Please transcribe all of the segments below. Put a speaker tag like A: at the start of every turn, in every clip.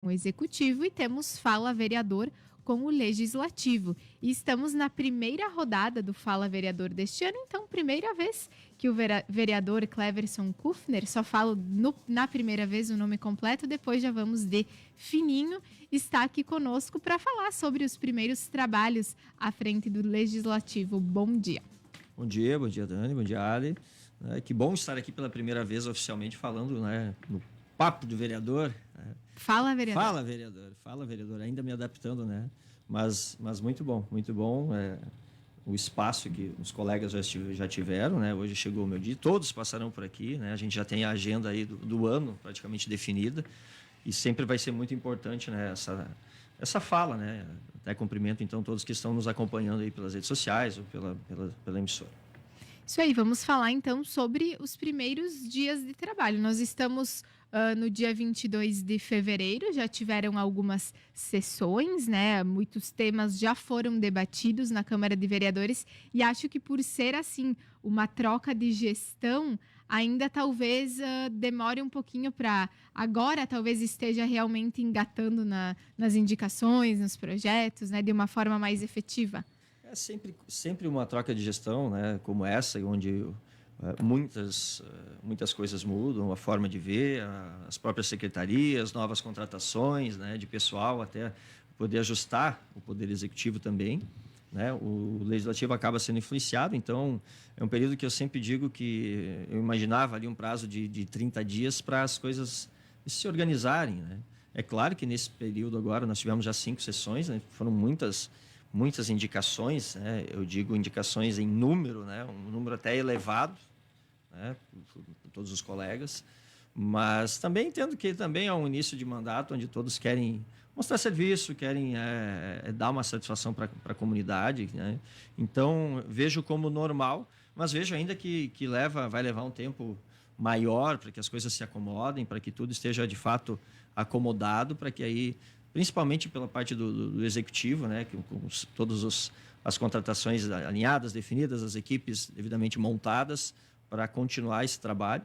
A: o Executivo e temos Fala Vereador com o Legislativo. E estamos na primeira rodada do Fala Vereador deste ano, então primeira vez que o vereador Cleverson Kufner, só falo na primeira vez o nome completo, depois já vamos de fininho, está aqui conosco para falar sobre os primeiros trabalhos à frente do Legislativo. Bom dia.
B: Bom dia Dani, bom dia Ali. Que bom estar aqui pela primeira vez oficialmente falando, né, no Papo do Vereador.
A: Fala, vereador.
B: Fala, vereador. Ainda me adaptando, né? Mas muito bom, muito bom. O espaço que os colegas já tiveram, né? Hoje chegou o meu dia, todos passarão por aqui, né? A gente já tem a agenda aí do ano praticamente definida e sempre vai ser muito importante, né, essa fala, né? Até cumprimento, então, todos que estão nos acompanhando aí pelas redes sociais ou pela emissora.
A: Isso aí, vamos falar então sobre os primeiros dias de trabalho. Nós estamos no dia 22 de fevereiro, já tiveram algumas sessões, né? Muitos temas já foram debatidos na Câmara de Vereadores e acho que por ser assim, uma troca de gestão, ainda talvez demore um pouquinho para agora talvez esteja realmente engatando nas indicações, nos projetos, né? De uma forma mais efetiva.
B: É sempre uma troca de gestão, né, como essa, onde muitas coisas mudam, a forma de ver, as próprias secretarias, novas contratações, né, de pessoal, até poder ajustar o Poder Executivo também. Né, o Legislativo acaba sendo influenciado, então é um período que eu sempre digo que eu imaginava ali um prazo de 30 dias para as coisas se organizarem. Né. É claro que nesse período agora nós tivemos já 5 sessões, né, foram muitas indicações, né? Eu digo indicações em número, né? Um número até elevado, né? Por todos os colegas, mas também entendo que também é um início de mandato onde todos querem mostrar serviço, querem dar uma satisfação para a comunidade, né? Então vejo como normal, mas vejo ainda que vai levar um tempo maior para que as coisas se acomodem, para que tudo esteja de fato acomodado, para que aí principalmente pela parte do executivo, né, com todas as contratações alinhadas, definidas, as equipes devidamente montadas para continuar esse trabalho.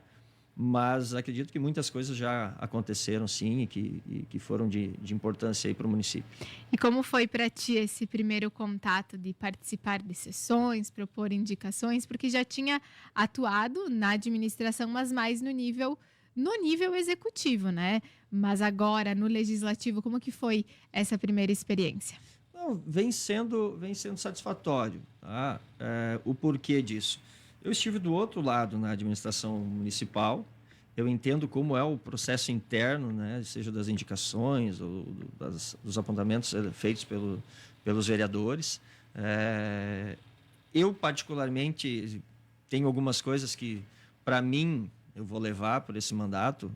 B: Mas acredito que muitas coisas já aconteceram, sim, e que foram de importância para o município.
A: E como foi para ti esse primeiro contato de participar de sessões, propor indicações? Porque já tinha atuado na administração, mas mais no nível executivo, né? Mas agora, no legislativo, como que foi essa primeira experiência?
B: Não, vem sendo satisfatório. Tá? O porquê disso? Eu estive do outro lado na administração municipal, eu entendo como é o processo interno, né? Seja das indicações ou dos apontamentos feitos pelos vereadores. Eu, particularmente, tenho algumas coisas que, para mim, eu vou levar por esse mandato.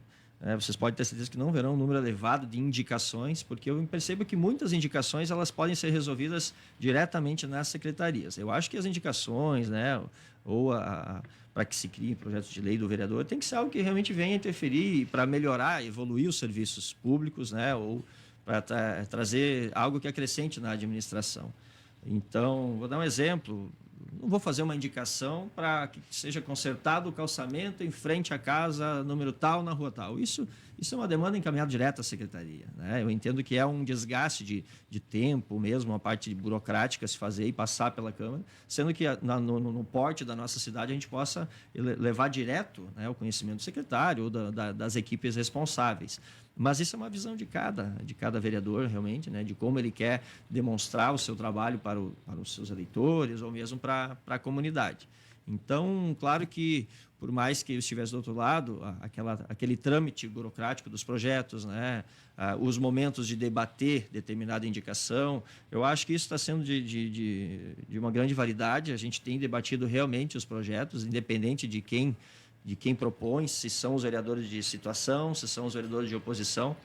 B: Vocês podem ter certeza que não verão um número elevado de indicações, porque eu percebo que muitas indicações elas podem ser resolvidas diretamente nas secretarias. Eu acho que as indicações, né, ou para que se criem projetos de lei do vereador, tem que ser algo que realmente venha interferir para melhorar, evoluir os serviços públicos, né, ou para trazer algo que acrescente na administração. Então, vou dar um exemplo. Não vou fazer uma indicação para que seja consertado o calçamento em frente à casa número tal, na rua tal. Isso é uma demanda encaminhada direto à secretaria. Né? Eu entendo que é um desgaste de tempo mesmo, uma parte burocrática se fazer e passar pela Câmara, sendo que no porte da nossa cidade a gente possa levar direto, né, o conhecimento do secretário ou das equipes responsáveis. Mas isso é uma visão de cada vereador, realmente, né, de como ele quer demonstrar o seu trabalho para os seus eleitores ou mesmo para a comunidade. Então, claro que, por mais que eu estivesse do outro lado, aquele trâmite burocrático dos projetos, né, os momentos de debater determinada indicação, eu acho que isso está sendo de uma grande validade. A gente tem debatido realmente os projetos, independente de quem propõe, se são os vereadores de situação, se são os vereadores de oposição.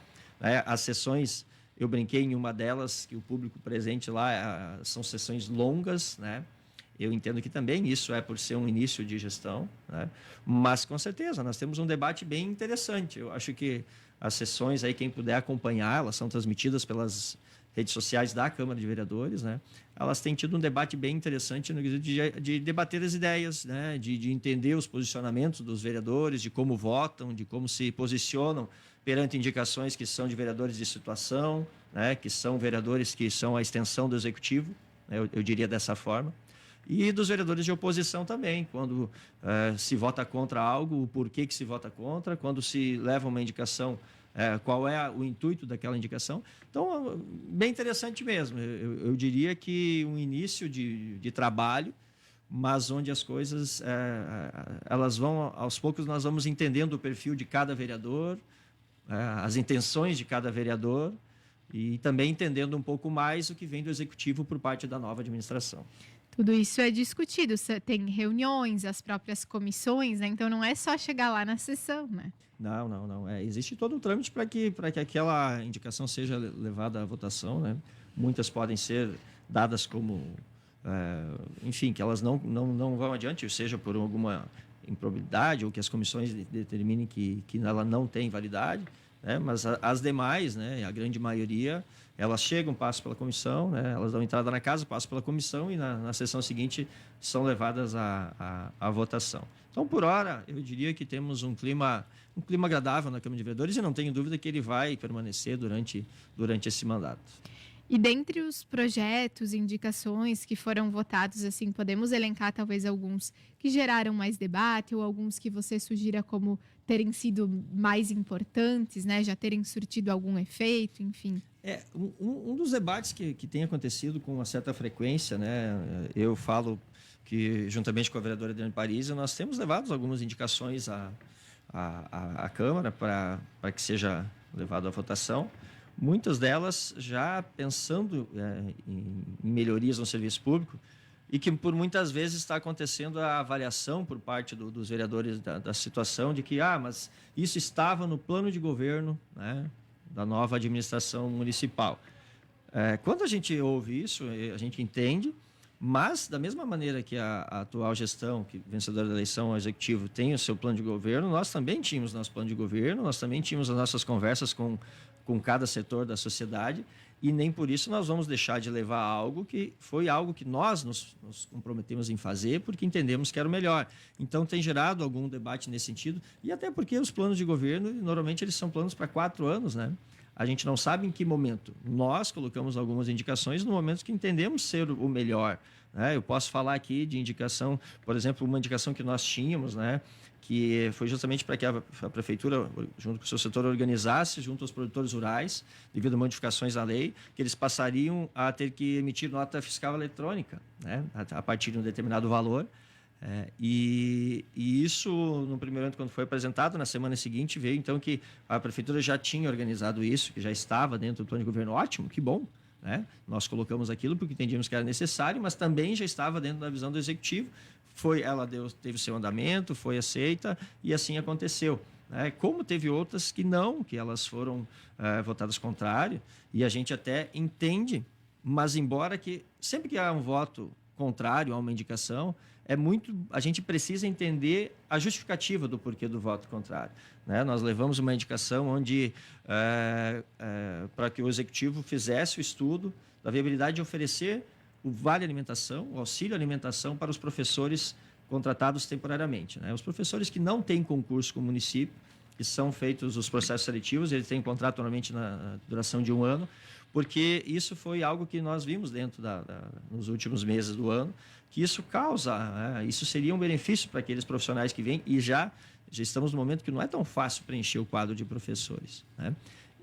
B: As sessões, eu brinquei em uma delas, que o público presente lá são sessões longas, né? Eu entendo que também isso é por ser um início de gestão, né? Mas, com certeza, nós temos um debate bem interessante. Eu acho que as sessões, aí, quem puder acompanhar, elas são transmitidas redes sociais da Câmara de Vereadores, né? Elas têm tido um debate bem interessante no quesito de debater as ideias, né? De entender os posicionamentos dos vereadores, de como votam, de como se posicionam perante indicações que são de vereadores de situação, né? Que são vereadores que são a extensão do Executivo, né? Eu diria dessa forma. E dos vereadores de oposição também, quando se vota contra algo, o porquê que se vota contra, quando se leva uma indicação, qual é o intuito daquela indicação. Então, bem interessante mesmo. Eu diria que um início de trabalho, mas onde as coisas, elas vão, aos poucos nós vamos entendendo o perfil de cada vereador, as intenções de cada vereador, e também entendendo um pouco mais o que vem do Executivo por parte da nova administração.
A: Tudo isso é discutido, tem reuniões, as próprias comissões, né? Então não é só chegar lá na sessão, né?
B: Não. Existe todo um trâmite para que aquela indicação seja levada à votação, né? Muitas podem ser dadas como, enfim, que elas não vão adiante, seja por alguma improbidade ou que as comissões determinem que ela não tem validade, né? Mas as demais, né? A grande maioria, elas chegam, passam pela comissão, né? Elas dão entrada na casa, passam pela comissão e na sessão seguinte são levadas à votação. Então, por hora, eu diria que temos um clima agradável na Câmara de Vereadores e não tenho dúvida que ele vai permanecer durante esse mandato.
A: E dentre os projetos, indicações que foram votados, assim, podemos elencar talvez alguns que geraram mais debate ou alguns que você sugira como terem sido mais importantes, né? Já terem surtido algum efeito, enfim.
B: Um dos debates que tem acontecido com uma certa frequência, né? Eu falo que, juntamente com a vereadora Adriane Paris, nós temos levado algumas indicações à Câmara para que seja levado à votação. Muitas delas já pensando em melhorias no serviço público e que, por muitas vezes, está acontecendo a avaliação por parte dos vereadores da situação de que, mas isso estava no plano de governo, né, da nova administração municipal. Quando a gente ouve isso, a gente entende, mas, da mesma maneira que a atual gestão, que vencedora da eleição ao Executivo, tem o seu plano de governo, nós também tínhamos nosso plano de governo, nós também tínhamos as nossas conversas com cada setor da sociedade, e nem por isso nós vamos deixar de levar algo que foi algo que nós nos comprometemos em fazer, porque entendemos que era o melhor. Então, tem gerado algum debate nesse sentido, e até porque os planos de governo, normalmente, eles são planos para 4 anos, né? A gente não sabe em que momento. Nós colocamos algumas indicações no momento que entendemos ser o melhor, né? Eu posso falar aqui de indicação, por exemplo, uma indicação que nós tínhamos, né? Que foi justamente para que a prefeitura, junto com o seu setor, organizasse junto aos produtores rurais, devido a modificações à lei, que eles passariam a ter que emitir nota fiscal eletrônica, né? A partir de um determinado valor. E isso, no primeiro ano, quando foi apresentado, na semana seguinte, veio então que a prefeitura já tinha organizado isso, que já estava dentro do plano de governo. Ótimo, que bom, né? Nós colocamos aquilo porque entendíamos que era necessário, mas também já estava dentro da visão do Executivo. Ela teve o seu andamento, foi aceita e assim aconteceu, né? Como teve outras que não, que elas foram votadas contrário, e a gente até entende, mas embora que sempre que há um voto contrário a uma indicação, a gente precisa entender a justificativa do porquê do voto contrário, né? Nós levamos uma indicação onde para que o Executivo fizesse o estudo da viabilidade de oferecer o Vale Alimentação, o auxílio alimentação para os professores contratados temporariamente, né? Os professores que não têm concurso com o município, que são feitos os processos seletivos, eles têm contrato normalmente na duração de 1 ano, porque isso foi algo que nós vimos dentro nos últimos meses do ano, que isso causa, isso seria um benefício para aqueles profissionais que vêm, e já estamos no momento que não é tão fácil preencher o quadro de professores, né?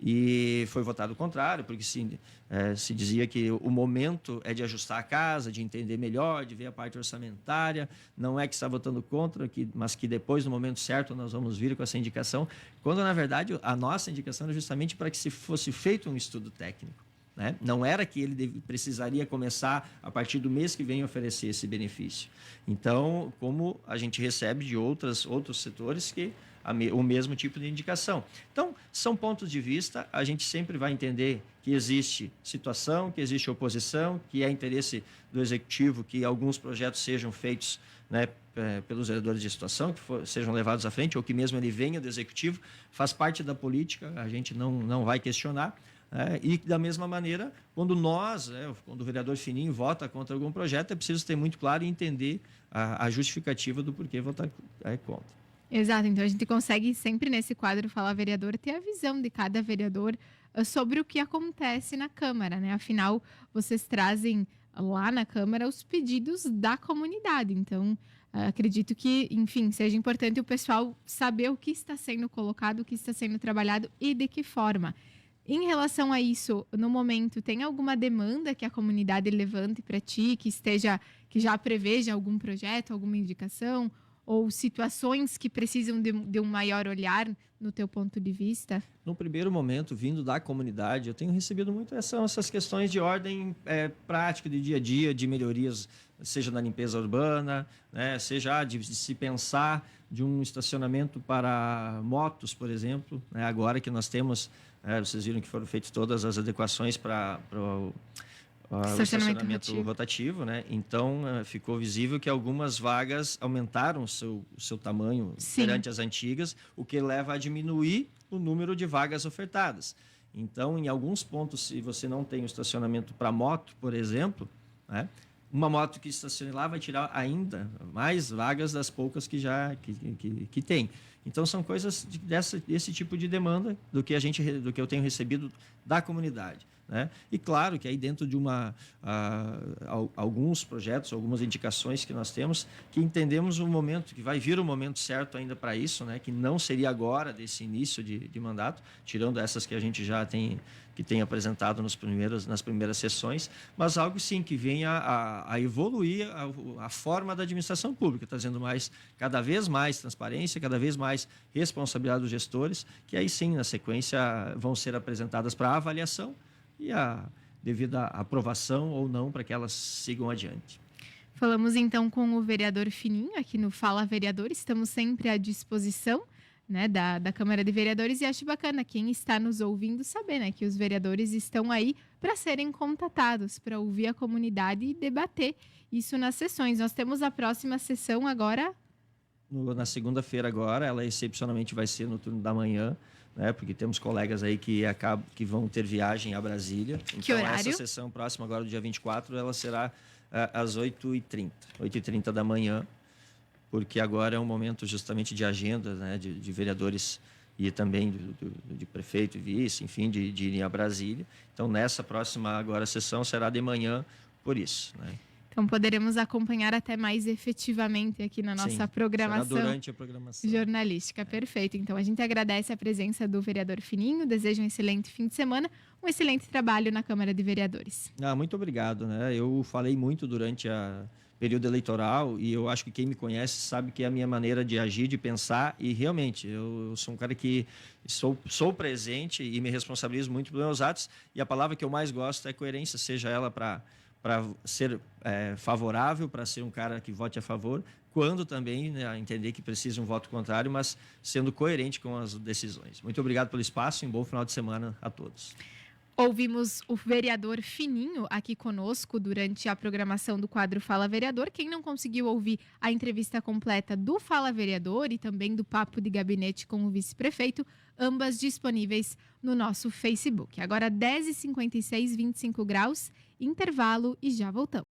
B: E foi votado o contrário, porque se dizia que o momento é de ajustar a casa, de entender melhor, de ver a parte orçamentária, não é que está votando contra, mas que depois, no momento certo, nós vamos vir com essa indicação, quando, na verdade, a nossa indicação era justamente para que se fosse feito um estudo técnico, né? Não era que ele precisaria começar, a partir do mês que vem, oferecer esse benefício. Então, como a gente recebe de outros setores que o mesmo tipo de indicação. Então, são pontos de vista, a gente sempre vai entender que existe situação, que existe oposição, que é interesse do Executivo que alguns projetos sejam feitos, né, pelos vereadores de situação, que sejam levados à frente, ou que mesmo ele venha do Executivo, faz parte da política, a gente não vai questionar, E da mesma maneira, quando quando o vereador Fininho vota contra algum projeto, é preciso ter muito claro e entender a justificativa do porquê votar contra.
A: Exato, então a gente consegue sempre nesse quadro Fala Vereador ter a visão de cada vereador sobre o que acontece na Câmara, né? Afinal, vocês trazem lá na Câmara os pedidos da comunidade. Então, acredito que, enfim, seja importante o pessoal saber o que está sendo colocado, o que está sendo trabalhado e de que forma. Em relação a isso, no momento, tem alguma demanda que a comunidade levante para ti, que já preveja algum projeto, alguma indicação? Ou situações que precisam de um maior olhar no teu ponto de vista?
B: No primeiro momento, vindo da comunidade, eu tenho recebido muito essas questões de ordem prática, de dia a dia, de melhorias, seja na limpeza urbana, né, seja de se pensar de um estacionamento para motos, por exemplo. Né, agora que nós temos, vocês viram que foram feitas todas as adequações para o estacionamento rotativo, né? Então, ficou visível que algumas vagas aumentaram o seu tamanho perante as antigas, o que leva a diminuir o número de vagas ofertadas. Então, em alguns pontos, se você não tem o estacionamento para moto, por exemplo, né? Uma moto que estacione lá vai tirar ainda mais vagas das poucas que já que tem. Então, são coisas desse tipo de demanda do que eu tenho recebido da comunidade. Né? E claro que aí dentro de alguns projetos, algumas indicações que nós temos, que entendemos um momento, que vai vir o momento certo ainda para isso, né? Que não seria agora desse início de mandato, tirando essas que a gente já tem apresentado nas primeiras sessões, mas algo sim que venha a evoluir a forma da administração pública, trazendo cada vez mais transparência, cada vez mais responsabilidade dos gestores, que aí sim, na sequência, vão ser apresentadas para avaliação e a devida aprovação ou não para que elas sigam adiante.
A: Falamos então com o vereador Fininho aqui no Fala Vereador, estamos sempre à disposição, né, da Câmara de Vereadores, e acho bacana quem está nos ouvindo saber, né, que os vereadores estão aí para serem contatados, para ouvir a comunidade e debater isso nas sessões. Nós temos a próxima sessão agora...
B: Na segunda-feira agora, ela excepcionalmente vai ser no turno da manhã, né, porque temos colegas aí que vão ter viagem a Brasília.
A: Que
B: então,
A: horário?
B: Essa sessão próxima agora, do dia 24, ela será às 8h30, 8h30 da manhã, porque agora é um momento justamente de agenda, né, de vereadores e também de prefeito e vice, enfim, de irem a Brasília. Então, nessa próxima agora sessão será de manhã, por isso, né?
A: Então, poderemos acompanhar até mais efetivamente aqui na nossa programação.
B: Será durante a programação
A: jornalística. Perfeito. Então, a gente agradece a presença do vereador Fininho, deseja um excelente fim de semana, um excelente trabalho na Câmara de Vereadores.
B: Muito obrigado, né? Eu falei muito durante a período eleitoral e eu acho que quem me conhece sabe que é a minha maneira de agir, de pensar, e realmente eu sou um cara que sou presente e me responsabilizo muito pelos meus atos, e a palavra que eu mais gosto é coerência, seja ela para ser favorável, para ser um cara que vote a favor, quando também, né, entender que precisa um voto contrário, mas sendo coerente com as decisões. Muito obrigado pelo espaço e um bom final de semana a todos.
A: Ouvimos o vereador Fininho aqui conosco durante a programação do quadro Fala Vereador. Quem não conseguiu ouvir a entrevista completa do Fala Vereador e também do Papo de Gabinete com o vice-prefeito, ambas disponíveis no nosso Facebook. Agora 10h56, 25 graus, intervalo e já voltamos.